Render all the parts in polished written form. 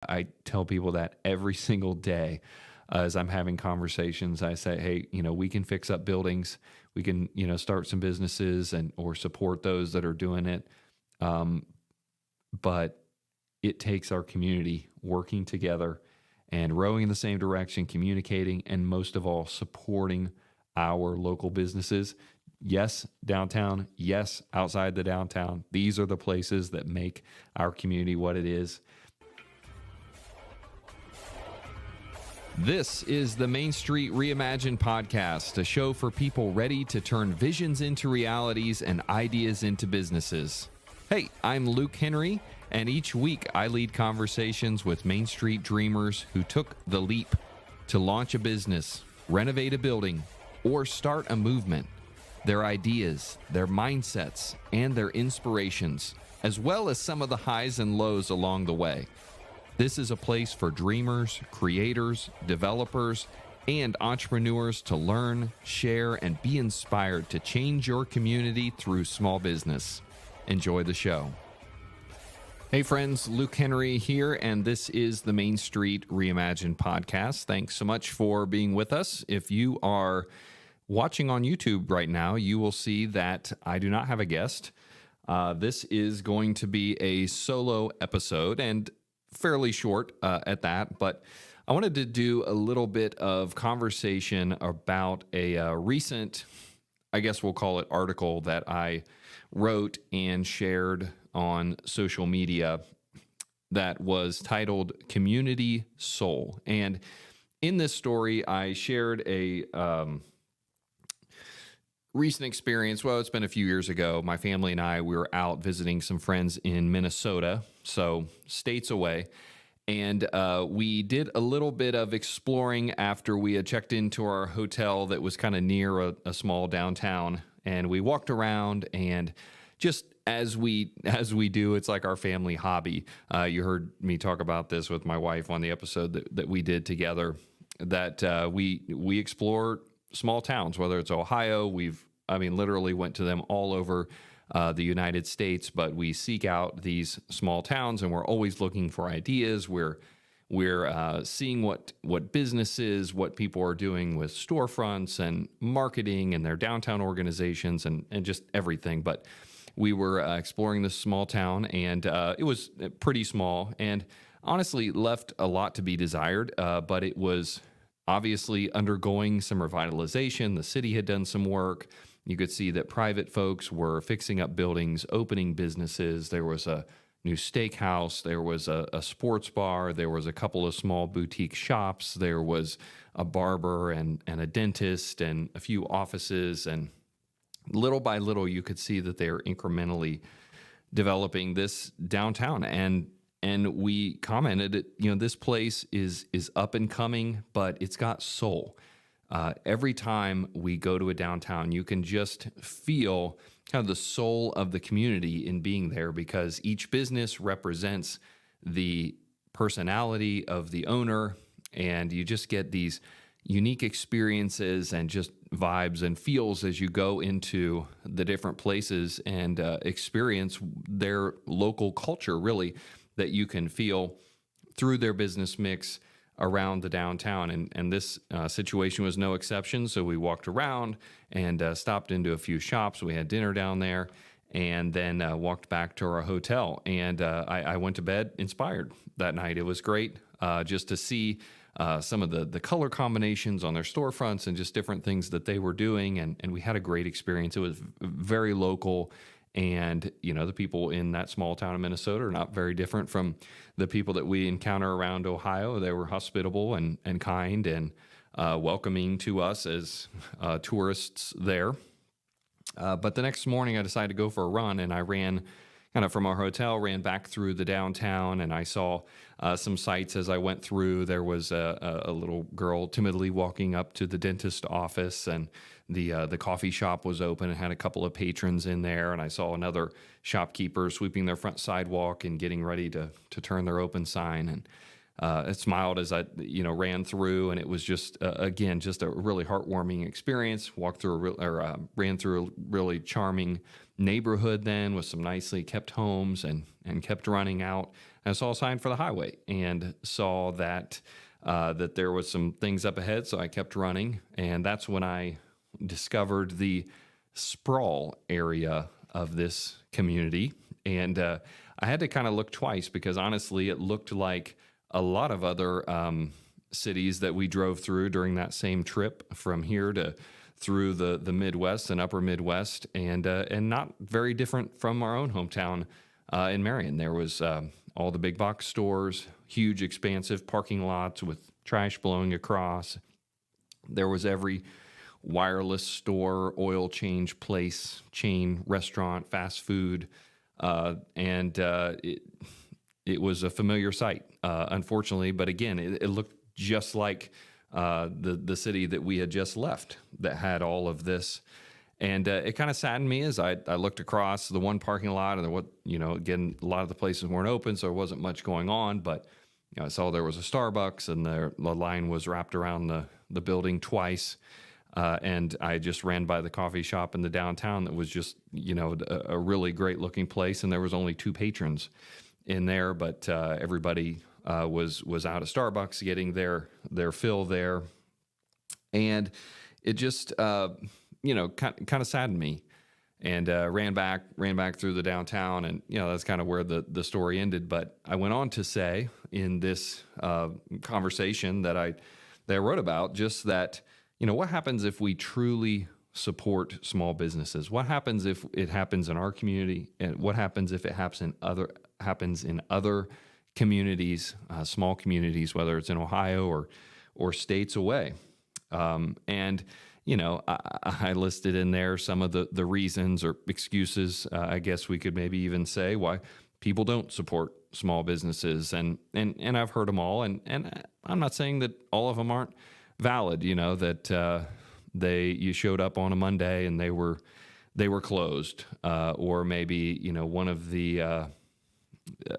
I tell people that every single day as I'm having conversations. I say, hey, we can fix up buildings. We can, start some businesses or support those that are doing it. But it takes our community working together and rowing in the same direction, communicating, and most of all, supporting our local businesses. Yes, downtown. Yes, outside the downtown. These are the places that make our community what it is. This is the Main Street Reimagined podcast, a show for people ready to turn visions into realities and ideas into businesses. Hey, I'm Luke Henry, and each week I lead conversations with Main Street dreamers who took the leap to launch a business, renovate a building, or start a movement. Their ideas, their mindsets, and their inspirations, as well as some of the highs and lows along the way. This is a place for dreamers, creators, developers, and entrepreneurs to learn, share, and be inspired to change your community through small business. Enjoy the show. Hey friends, Luke Henry here, and this is the Main Street Reimagined podcast. Thanks so much for being with us. If you are watching on YouTube right now, you will see that I do not have a guest. This is going to be a solo episode and fairly short at that, but I wanted to do a little bit of conversation about a recent, I guess we'll call it, article that I wrote and shared on social media that was titled Community Soul. And in this story, I shared a recent experience. Well, it's been a few years ago. My family and we were out visiting some friends in Minnesota, so states away. And we did a little bit of exploring after we had checked into our hotel that was kind of near a small downtown. And we walked around, and just as we do, it's like our family hobby. You heard me talk about this with my wife on the episode that we did together, that we explore small towns, whether it's Ohio. Literally went to them all over the United States, but we seek out these small towns, and we're always looking for ideas. We're seeing what businesses, what people are doing with storefronts and marketing and their downtown organizations and just everything. But we were exploring this small town, and it was pretty small and honestly left a lot to be desired, but it was obviously undergoing some revitalization. The city had done some work. You could see that private folks were fixing up buildings, opening businesses. There was a new steakhouse. There was a sports bar. There was a couple of small boutique shops. There was a barber and a dentist and a few offices. And little by little, you could see that they are incrementally developing this downtown. And we commented, this place is up and coming, but it's got soul. Every time we go to a downtown, you can just feel kind of the soul of the community in being there, because each business represents the personality of the owner, and you just get these unique experiences and just vibes and feels as you go into the different places and experience their local culture, really, that you can feel through their business mix around the downtown. And this situation was no exception. So we walked around and stopped into a few shops. We had dinner down there, and then walked back to our hotel. And I went to bed inspired that night. It was great just to see some of the color combinations on their storefronts and just different things that they were doing. And we had a great experience. It was very local. And, the people in that small town of Minnesota are not very different from the people that we encounter around Ohio. They were hospitable and kind and welcoming to us as tourists there. But the next morning I decided to go for a run, and I ran kind of from our hotel, ran back through the downtown, and I saw some sights as I went through. There was a little girl timidly walking up to the dentist office, and the coffee shop was open and had a couple of patrons in there, and I saw another shopkeeper sweeping their front sidewalk and getting ready to turn their open sign. And I smiled as I ran through, and it was just again just a really heartwarming experience. Ran through a really charming neighborhood then with some nicely kept homes, and kept running out I saw a sign for the highway and saw that that there was some things up ahead. So I kept running, and that's when I discovered the sprawl area of this community. And I had to kind of look twice because honestly, it looked like a lot of other cities that we drove through during that same trip from here to through the Midwest and upper Midwest, and not very different from our own hometown in Marion. There was all the big box stores, huge expansive parking lots with trash blowing across. There was every wireless store, oil change place, chain, restaurant, fast food, and it was a familiar sight, unfortunately. But again, it looked just like the city that we had just left that had all of this. And it kind of saddened me as I looked across the one parking lot, and again, a lot of the places weren't open, so there wasn't much going on. But I saw there was a Starbucks, and the line was wrapped around the building twice. And I just ran by the coffee shop in the downtown that was just a really great looking place, and there was only 2 patrons in there, but everybody was out of Starbucks getting their fill there, and it just kind of saddened me, and ran back through the downtown, and that's kind of where the story ended. But I went on to say in this conversation that I wrote about just that, what happens if we truly support small businesses? What happens if it happens in our community, and what happens if it happens in other communities, small communities, whether it's in Ohio or states away? And I listed in there some of the reasons or excuses, I guess we could maybe even say, why people don't support small businesses. And I've heard them all. And I'm not saying that all of them aren't valid, that you showed up on a Monday and they were closed, or maybe, one of the,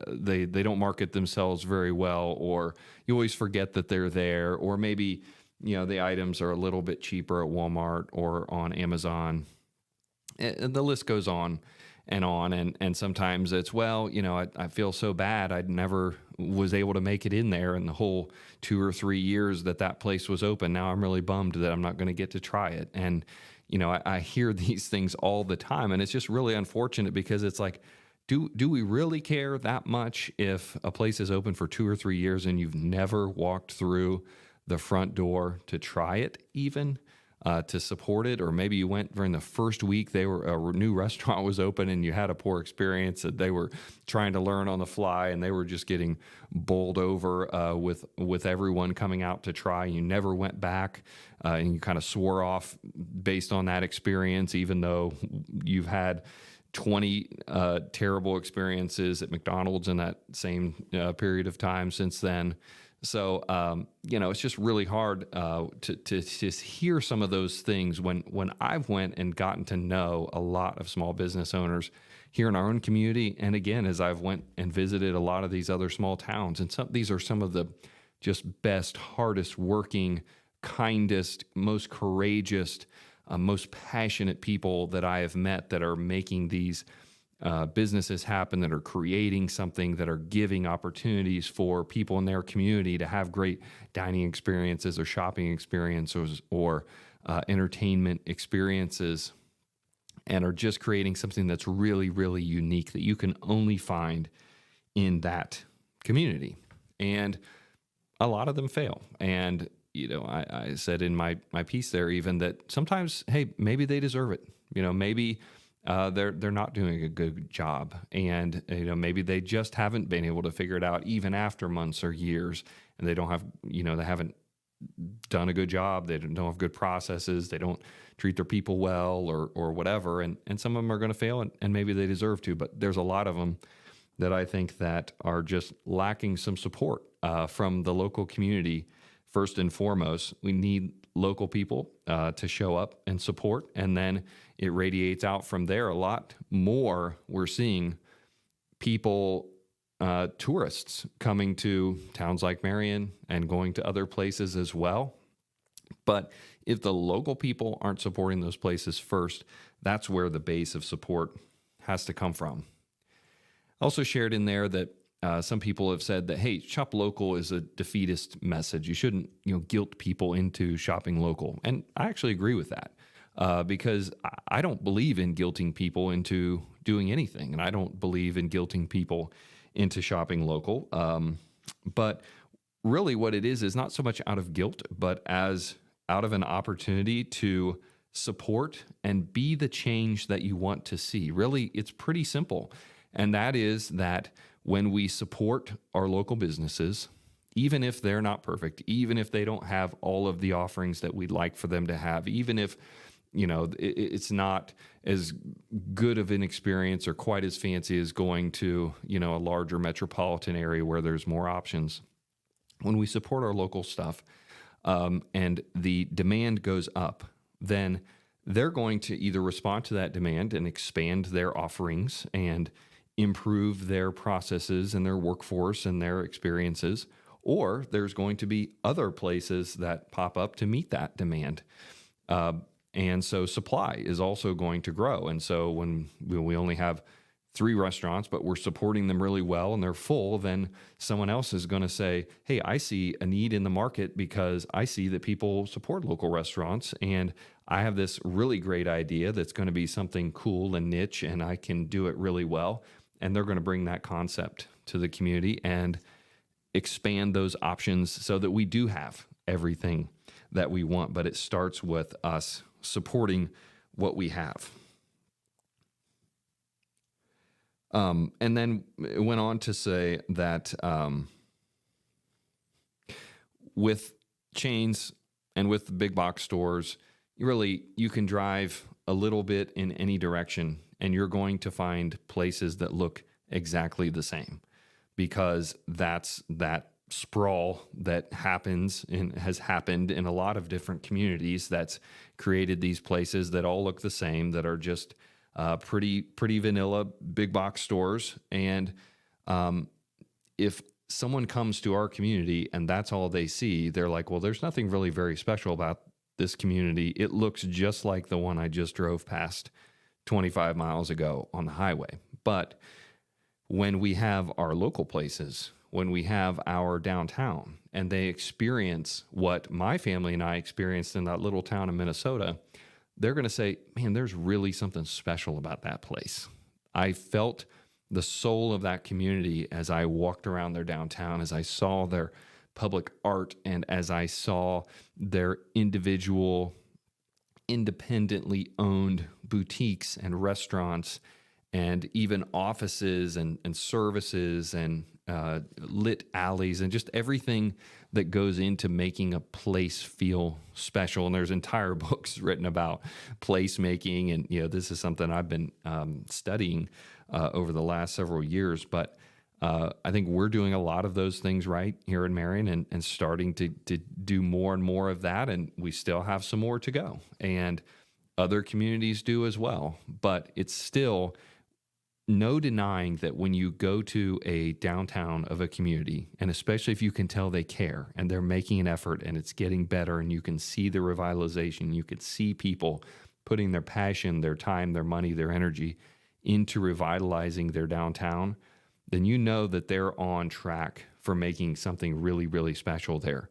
they don't market themselves very well, or you always forget that they're there, or maybe the items are a little bit cheaper at Walmart or on Amazon. And the list goes on and on. And sometimes it's, I feel so bad. I never was able to make it in there in the whole 2 or 3 years that place was open. Now I'm really bummed that I'm not going to get to try it. And, I hear these things all the time, and it's just really unfortunate because it's like, do we really care that much if a place is open for 2 or 3 years and you've never walked through the front door to try it, even to support it? Or maybe you went during the first week a new restaurant was open and you had a poor experience, that they were trying to learn on the fly and they were just getting bowled over with everyone coming out to try. You never went back, and you kind of swore off based on that experience, even though you've had 20 terrible experiences at McDonald's in that same period of time since then. So, it's just really hard to hear some of those things when I've went and gotten to know a lot of small business owners here in our own community. And again, as I've went and visited a lot of these other small towns, and these are some of the just best, hardest working, kindest, most courageous, most passionate people that I have met that are making these businesses happen, that are creating something, that are giving opportunities for people in their community to have great dining experiences or shopping experiences or entertainment experiences, and are just creating something that's really, really unique that you can only find in that community. And a lot of them fail. And I said in my piece there even that sometimes, hey, maybe they deserve it. Maybe they're not doing a good job, and maybe they just haven't been able to figure it out even after months or years, and they don't have they haven't done a good job. They don't have good processes. They don't treat their people well, or whatever. And some of them are going to fail, and maybe they deserve to. But there's a lot of them that I think that are just lacking some support from the local community. First and foremost, we need local people to show up and support, and then it radiates out from there a lot more. We're seeing people, tourists coming to towns like Marion and going to other places as well. But if the local people aren't supporting those places first, that's where the base of support has to come from. Also shared in there that some people have said that, hey, shop local is a defeatist message. You shouldn't, guilt people into shopping local. And I actually agree with that because I don't believe in guilting people into doing anything. And I don't believe in guilting people into shopping local. But really what it is not so much out of guilt, but as out of an opportunity to support and be the change that you want to see. Really, it's pretty simple. And that is that when we support our local businesses, even if they're not perfect, even if they don't have all of the offerings that we'd like for them to have, even if it's not as good of an experience or quite as fancy as going to a larger metropolitan area where there's more options. When we support our local stuff and the demand goes up, then they're going to either respond to that demand and expand their offerings and improve their processes and their workforce and their experiences, or there's going to be other places that pop up to meet that demand. And so supply is also going to grow. And so when we only have 3 restaurants, but we're supporting them really well and they're full, then someone else is going to say, hey, I see a need in the market because I see that people support local restaurants and I have this really great idea that's going to be something cool and niche and I can do it really well. And they're going to bring that concept to the community and expand those options so that we do have everything that we want. But it starts with us supporting what we have. And then it went on to say that with chains and with big box stores, you can drive a little bit in any direction and you're going to find places that look exactly the same because that's that sprawl that happens and has happened in a lot of different communities that's created these places that all look the same, that are just pretty vanilla big box stores. And if someone comes to our community and that's all they see, they're like, well, there's nothing really very special about this community. It looks just like the one I just drove past 25 miles ago on the highway. But when we have our local places, when we have our downtown, and they experience what my family and I experienced in that little town in Minnesota, they're going to say, man, there's really something special about that place. I felt the soul of that community as I walked around their downtown, as I saw their public art, and as I saw their individual, independently owned boutiques and restaurants and even offices and services and lit alleys and just everything that goes into making a place feel special. And there's entire books written about placemaking. And, this is something I've been studying over the last several years. But I think we're doing a lot of those things right here in Marion and starting to do more and more of that. And we still have some more to go. And other communities do as well. But it's still no denying that when you go to a downtown of a community, and especially if you can tell they care and they're making an effort and it's getting better and you can see the revitalization, you can see people putting their passion, their time, their money, their energy into revitalizing their downtown, then you know that they're on track for making something really, really special there.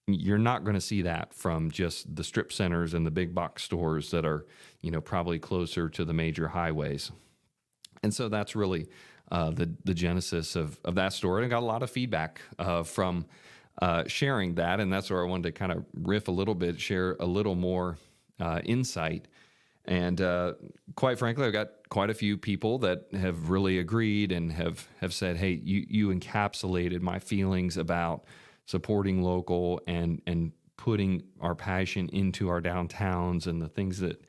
You're not going to see that from just the strip centers and the big box stores that are, probably closer to the major highways. And so that's really the genesis of that story. And I got a lot of feedback from sharing that. And that's where I wanted to kind of riff a little bit, share a little more insight. And quite frankly, I've got quite a few people that have really agreed and have said, hey, you encapsulated my feelings about supporting local and putting our passion into our downtowns and the things that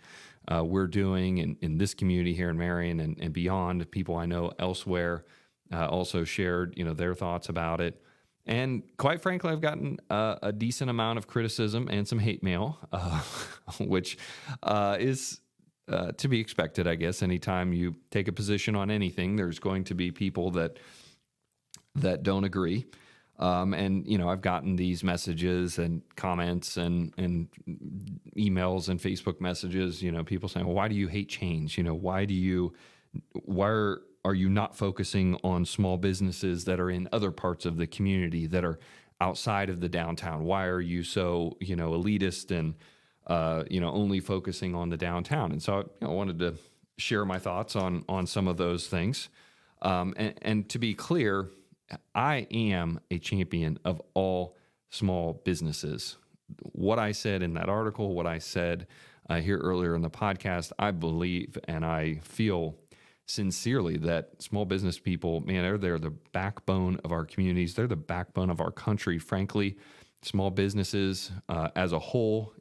we're doing in this community here in Marion and beyond. People I know elsewhere also shared, their thoughts about it. And quite frankly, I've gotten a decent amount of criticism and some hate mail, which is to be expected, I guess. Anytime you take a position on anything, there's going to be people that don't agree. And, I've gotten these messages and comments and emails and Facebook messages, people saying, well, why do you hate change? Why are you not focusing on small businesses that are in other parts of the community that are outside of the downtown? Why are you so, elitist and, only focusing on the downtown? And so I wanted to share my thoughts on some of those things. And to be clear, I am a champion of all small businesses. What I said in that article, what I said here earlier in the podcast, I believe and I feel sincerely that small business people, man, they're the backbone of our communities. They're the backbone of our country. Frankly, small businesses as a whole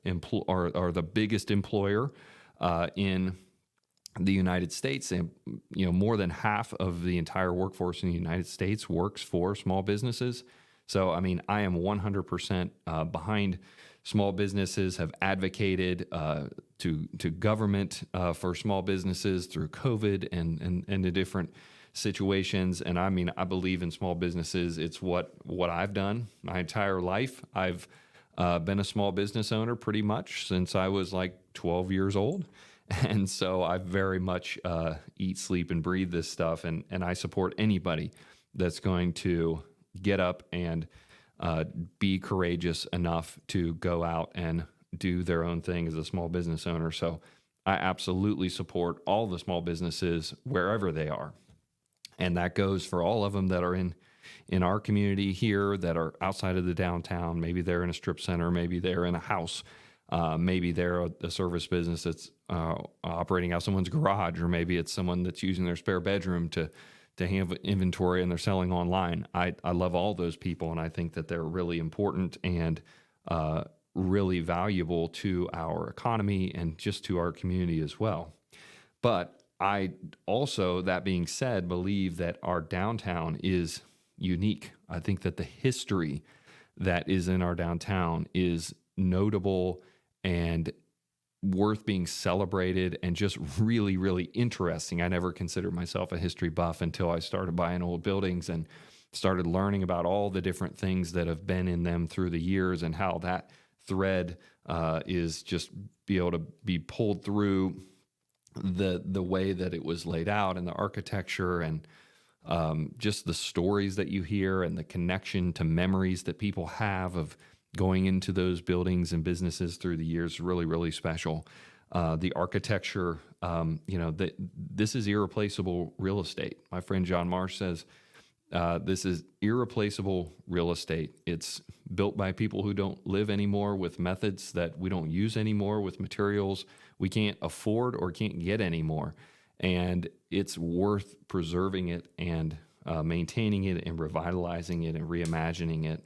are the biggest employer in the United States. And more than half of the entire workforce in the United States works for small businesses. So, I mean, I am 100% behind small businesses, have advocated to government for small businesses through COVID and the different situations. And I mean, I believe in small businesses. It's what I've done my entire life. I've been a small business owner pretty much since I was like 12 years old. And so I very much eat, sleep, and breathe this stuff. And I support anybody that's going to get up and be courageous enough to go out and do their own thing as a small business owner. So I absolutely support all the small businesses wherever they are. And that goes for all of them that are in our community here that are outside of the downtown. Maybe they're in a strip center, maybe they're in a house, maybe they're a service business that's operating out someone's garage, or maybe it's someone that's using their spare bedroom to have inventory and they're selling online. I love all those people, and I think that they're really important and really valuable to our economy and just to our community as well. But I also, that being said, believe that our downtown is unique. I think that the history that is in our downtown is notable and worth being celebrated and just really, really interesting. I never considered myself a history buff until I started buying old buildings and started learning about all the different things that have been in them through the years and how that thread is just be able to be pulled through the way that it was laid out and the architecture and just the stories that you hear and the connection to memories that people have of going into those buildings and businesses through the years. Really, really special. The architecture, this is irreplaceable real estate. My friend John Marsh says this is irreplaceable real estate. It's built by people who don't live anymore, with methods that we don't use anymore, with materials we can't afford or can't get anymore. And it's worth preserving it and maintaining it and revitalizing it and reimagining it.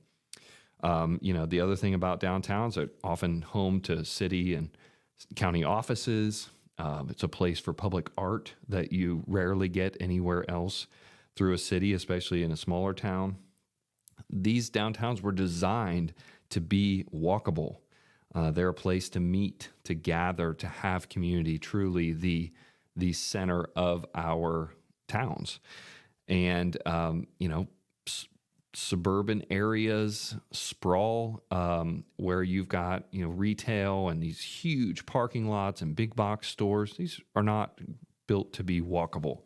The other thing about downtowns are often home to city and county offices. It's a place for public art that you rarely get anywhere else through a city, especially in a smaller town. These downtowns were designed to be walkable. They're a place to meet, to gather, to have community, truly the center of our towns. And, suburban areas sprawl where you've got retail and these huge parking lots and big box stores. These are not built to be walkable.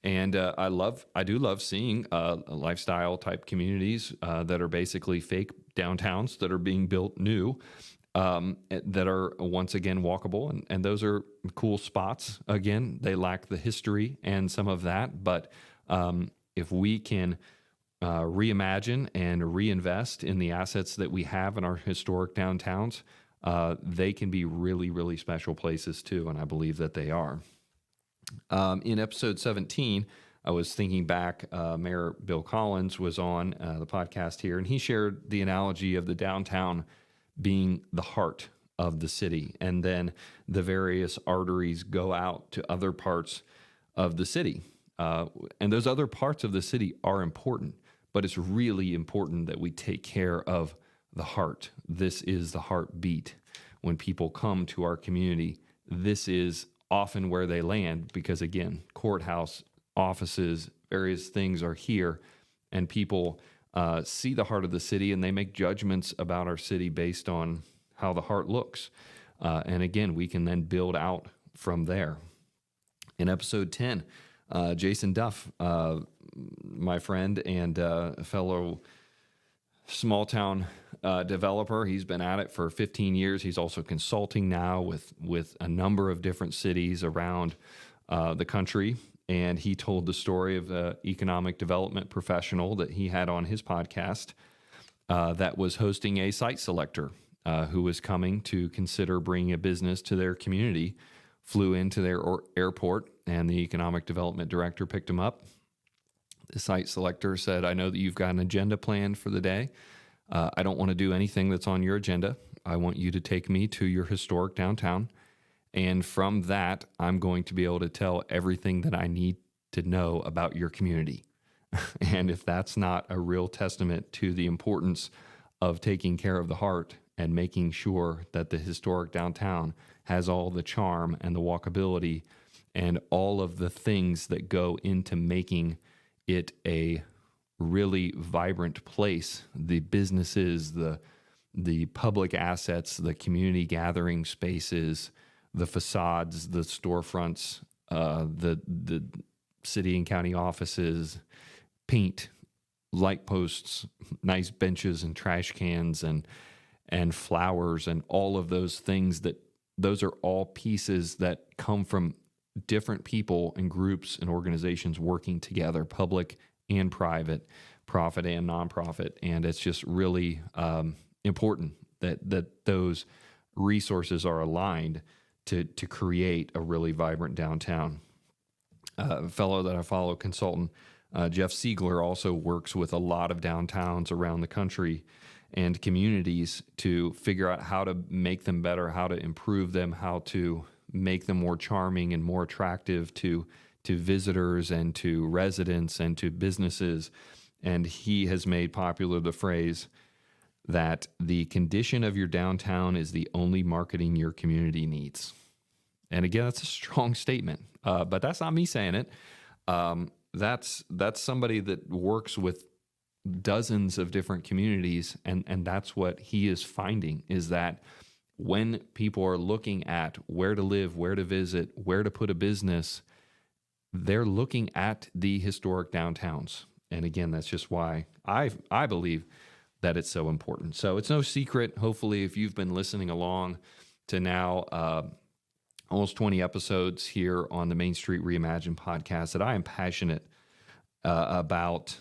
And I do love seeing lifestyle type communities that are basically fake downtowns that are being built new, that are once again walkable, and those are cool spots. Again, they lack the history and some of that, but if we can reimagine and reinvest in the assets that we have in our historic downtowns, they can be really, really special places too, and I believe that they are. In episode 17, I was thinking back, Mayor Bill Collins was on the podcast here, and he shared the analogy of the downtown being the heart of the city, and then the various arteries go out to other parts of the city. And those other parts of the city are important, but it's really important that we take care of the heart. This is the heartbeat. When people come to our community, this is often where they land because, again, courthouse, offices, various things are here, and people see the heart of the city and they make judgments about our city based on how the heart looks. And again, we can then build out from there. In episode 10, Jason Duff, my friend and fellow small town developer. He's been at it for 15 years. He's also consulting now with a number of different cities around the country. And he told the story of an economic development professional that he had on his podcast that was hosting a site selector who was coming to consider bringing a business to their community, flew into their airport, and the economic development director picked him up. The site selector said, I know that you've got an agenda planned for the day. I don't want to do anything that's on your agenda. I want you to take me to your historic downtown. And from that, I'm going to be able to tell everything that I need to know about your community. And if that's not a real testament to the importance of taking care of the heart and making sure that the historic downtown has all the charm and the walkability and all of the things that go into making it a really vibrant place, the businesses, the public assets, the community gathering spaces, the facades, the storefronts, the city and county offices, paint, light posts, nice benches and trash cans and flowers and all of those things, that those are all pieces that come from different people and groups and organizations working together, public and private, profit and nonprofit. And it's just really important that those resources are aligned to create a really vibrant downtown. A fellow that I follow, consultant Jeff Siegler, also works with a lot of downtowns around the country and communities to figure out how to make them better, how to improve them, how to make them more charming and more attractive to visitors and to residents and to businesses. And he has made popular the phrase that the condition of your downtown is the only marketing your community needs. And again, that's a strong statement, but that's not me saying it. That's somebody that works with dozens of different communities, and that's what he is finding, is that when people are looking at where to live, where to visit, where to put a business, they're looking at the historic downtowns. And again, that's just why I believe that it's so important. So it's no secret, hopefully, if you've been listening along to now almost 20 episodes here on the Main Street Reimagined podcast, that I am passionate about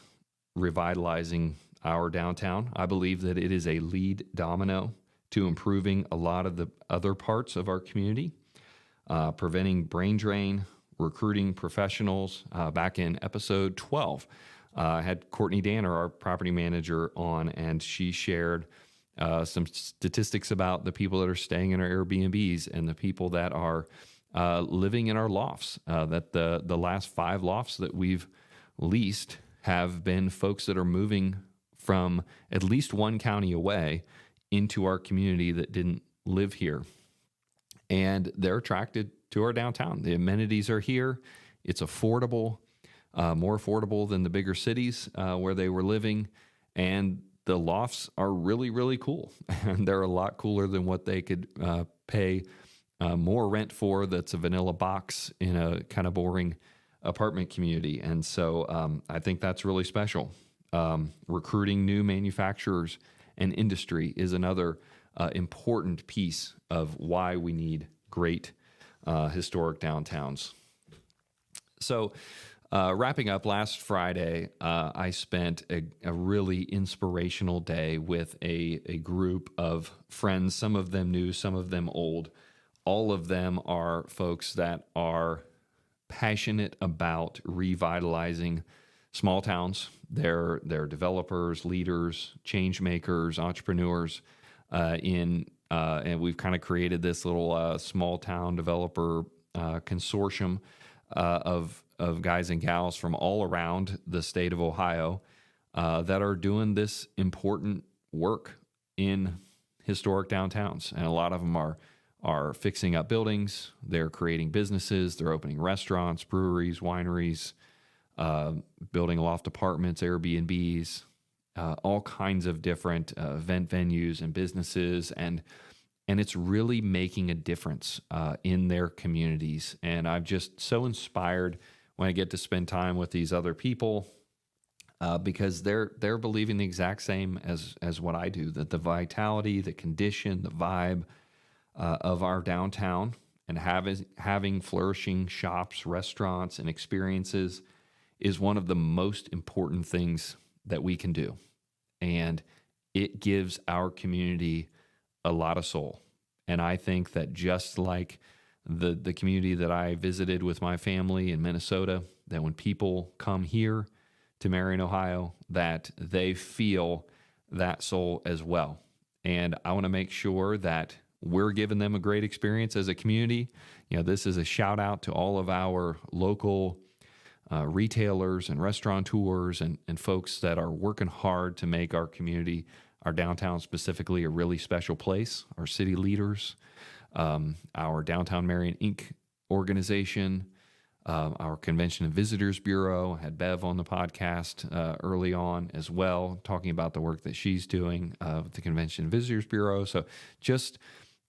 revitalizing our downtown. I believe that it is a lead domino to improving a lot of the other parts of our community, preventing brain drain, recruiting professionals. Back in episode 12, I had Courtney Danner, our property manager, on, and she shared some statistics about the people that are staying in our Airbnbs and the people that are living in our lofts. That the last 5 lofts that we've leased have been folks that are moving from at least one county away into our community that didn't live here. And they're attracted to our downtown. The amenities are here. It's affordable, more affordable than the bigger cities where they were living. And the lofts are really, really cool. And they're a lot cooler than what they could pay more rent for. That's a vanilla box in a kind of boring apartment community. And so I think that's really special. Recruiting new manufacturers and industry is another important piece of why we need great historic downtowns. So wrapping up, last Friday, I spent a really inspirational day with a group of friends, some of them new, some of them old. All of them are folks that are passionate about revitalizing small towns. They're developers, leaders, change makers, entrepreneurs and we've kind of created this little small town developer consortium of guys and gals from all around the state of Ohio that are doing this important work in historic downtowns. And a lot of them are fixing up buildings, they're creating businesses, they're opening restaurants, breweries, wineries, building loft apartments, Airbnbs, all kinds of different event venues and businesses, and it's really making a difference in their communities. And I'm just so inspired when I get to spend time with these other people, because they're believing the exact same as what I do, that the vitality, the condition, the vibe of our downtown and having flourishing shops, restaurants, and experiences is one of the most important things that we can do. And it gives our community a lot of soul. And I think that just like the community that I visited with my family in Minnesota, that when people come here to Marion, Ohio, that they feel that soul as well. And I want to make sure that we're giving them a great experience as a community. This is a shout out to all of our local retailers and restaurateurs and folks that are working hard to make our community, our downtown specifically, a really special place. Our city leaders, our Downtown Marion Inc. organization, our Convention and Visitors Bureau. I had Bev on the podcast early on as well, talking about the work that she's doing with the Convention and Visitors Bureau. So just,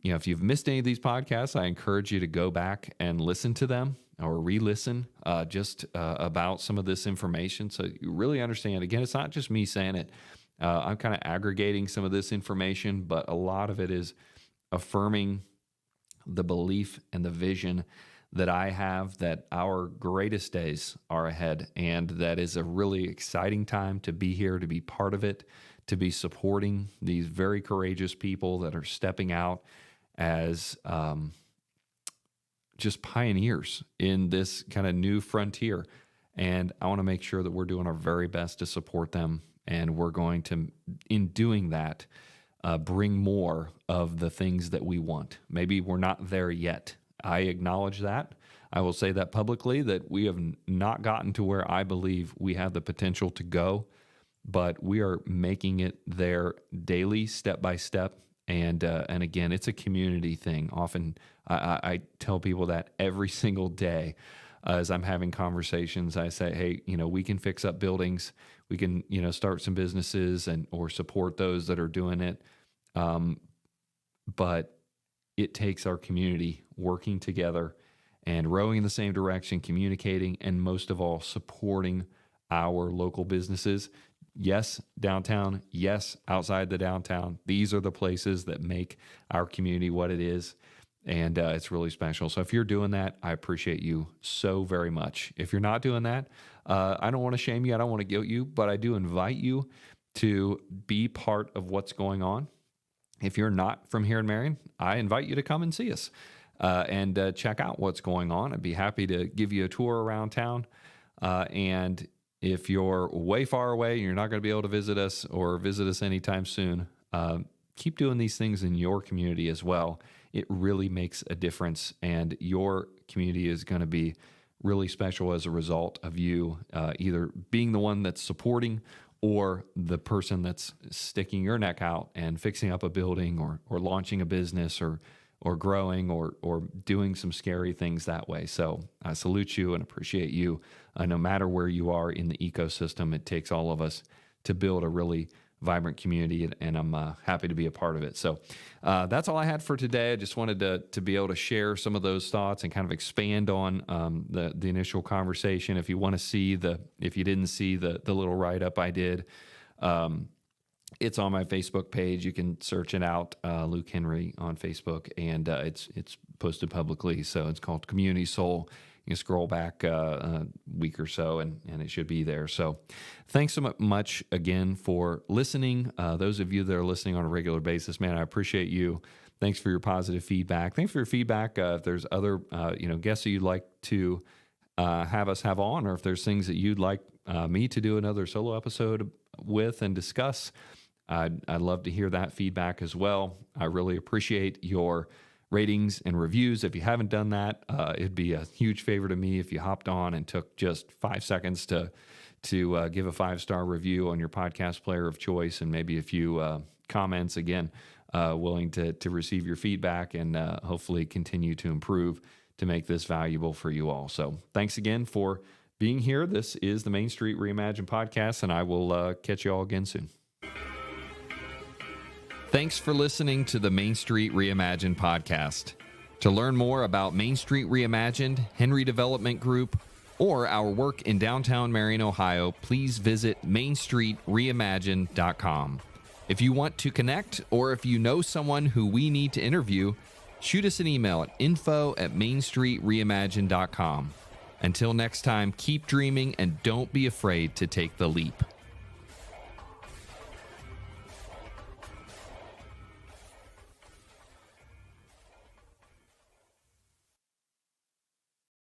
if you've missed any of these podcasts, I encourage you to go back and listen to them or re-listen just about some of this information so you really understand. Again, it's not just me saying it. I'm kind of aggregating some of this information, but a lot of it is affirming the belief and the vision that I have that our greatest days are ahead, and that is a really exciting time to be here, to be part of it, to be supporting these very courageous people that are stepping out as just pioneers in this kind of new frontier. And I want to make sure that we're doing our very best to support them, and we're going to, in doing that, bring more of the things that we want. Maybe we're not there yet. I acknowledge that. I will say that publicly, that we have not gotten to where I believe we have the potential to go, but we are making it there daily, step by step. And again, it's a community thing. Often I tell people that every single day as I'm having conversations. I say, hey, we can fix up buildings. We can, start some businesses or support those that are doing it. But it takes our community working together and rowing in the same direction, communicating, and most of all, supporting our local businesses. Yes, downtown. Yes, outside the downtown. These are the places that make our community what it is. And it's really special. So if you're doing that, I appreciate you so very much. If you're not doing that, I don't want to shame you. I don't want to guilt you, but I do invite you to be part of what's going on. If you're not from here in Marion, I invite you to come and see us and check out what's going on. I'd be happy to give you a tour around town. And if you're way far away and you're not going to be able to visit us or visit us anytime soon, keep doing these things in your community as well. It really makes a difference, and your community is going to be really special as a result of you either being the one that's supporting or the person that's sticking your neck out and fixing up a building or launching a business or growing or doing some scary things that way. So I salute you and appreciate you. No matter where you are in the ecosystem, it takes all of us to build a really vibrant community, and I'm happy to be a part of it. So that's all I had for today. I just wanted to be able to share some of those thoughts and kind of expand on the initial conversation. If you want to see if you didn't see the little write-up I did, it's on my Facebook page. You can search it out, Luke Henry on Facebook, and it's posted publicly. So it's called Community Soul. You can scroll back a week or so, and it should be there. So thanks so much again for listening. Those of you that are listening on a regular basis, man, I appreciate you. Thanks for your positive feedback. Thanks for your feedback. If there's other guests that you'd like to have us have on, or if there's things that you'd like me to do another solo episode with and discuss, I'd love to hear that feedback as well. I really appreciate your ratings and reviews. If you haven't done that, it'd be a huge favor to me if you hopped on and took just 5 seconds to give a 5-star review on your podcast player of choice, and maybe a few comments. Again, willing to receive your feedback and hopefully continue to improve to make this valuable for you all. So thanks again for being here. This is the Main Street Reimagined podcast, and I will catch you all again soon. Thanks for listening to the Main Street Reimagined podcast. To learn more about Main Street Reimagined, Henry Development Group, or our work in downtown Marion, Ohio, please visit mainstreetreimagined.com. If you want to connect, or if you know someone who we need to interview, shoot us an email at info@mainstreetreimagined.com. Until next time, keep dreaming and don't be afraid to take the leap.